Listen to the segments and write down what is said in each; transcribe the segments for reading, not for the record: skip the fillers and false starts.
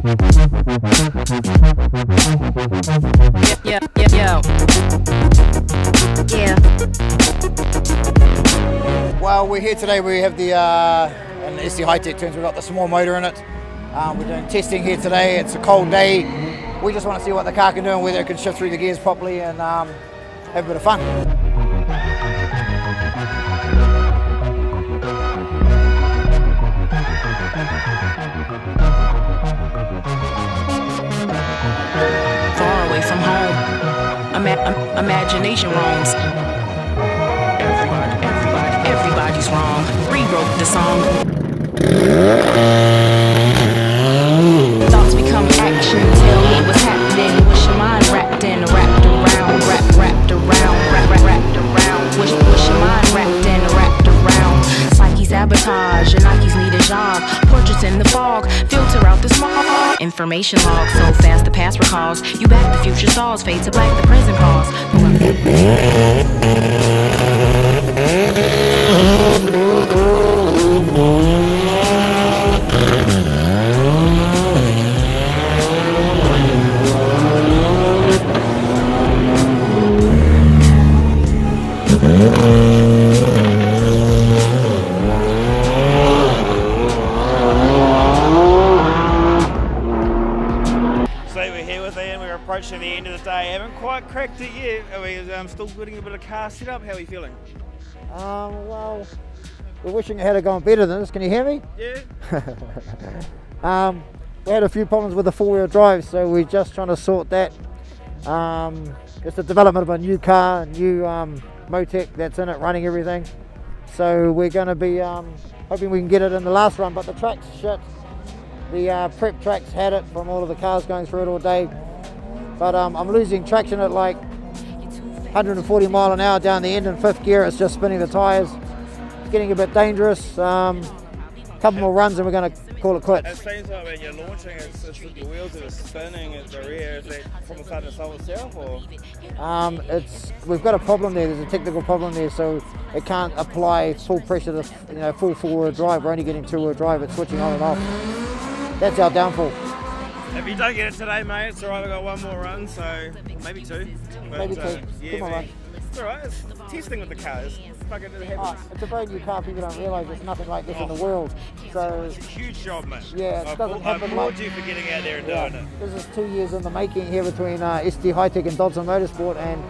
Yeah. Well, we're here today. We have the an ST High-Tech turns. We've got the small motor in it. We're doing testing here today. It's a cold day. We just want to see what the car can do and whether it can shift through the gears properly and have a bit of fun. Far away from home, imagination roams. Everybody's wrong. Rewrote the song. Thoughts become action. Tell me what's happening. What's your mind wrapped in? Wrapped around. Wrapped around. Wrapped around. What's your mind wrapped in? Wrapped around. Psyche sabotage. Your Nikes need a job. Portraits in the fog. Filter out the smog. Information log. So fast the past recalls. You back the future stalls. Fade to black the present calls. Approaching the end of the day. Haven't quite cracked it yet. I'm still getting a bit of car set up. How are you feeling? Well, we're wishing it had gone better than this. Can you hear me? Yeah. We had a few problems with the four-wheel drive, so we're just trying to sort that. It's the development of a new car, a new Motec that's in it, running everything. So we're going to be hoping we can get it in the last run, but the track's shit. The prep tracks had it from all of the cars going through it all day. But I'm losing traction at like 140 mile an hour down the end in fifth gear. It's just spinning the tyres. It's getting a bit dangerous. Couple more runs and we're going to call it quits. It seems like when you're launching, it's your wheels that are spinning at the rear. Is that from starting to solve itself, or? We've got a problem there. There's a technical problem there, so it can't apply full pressure to full four-wheel drive. We're only getting two-wheel drive. It's switching on and off. That's our downfall. If you don't get it today, mate, it's alright. We've got one more run, so maybe two. But, maybe two. Yeah, Two more runs. It's alright. It's testing with the cars. Fucking it happens. It's a very new car. People don't realise there's nothing like this in the world. So it's a huge job, mate. Yeah, it doesn't happen. I applaud you for getting out there and doing it. This is 2 years in the making here between ST High-Tech and Dodson Motorsport, and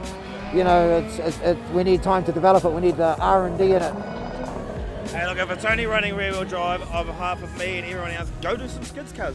we need time to develop it. We need the R&D in it. Hey, look, if it's only running rear-wheel drive, on behalf of me and everyone else, go do some skids, cuz.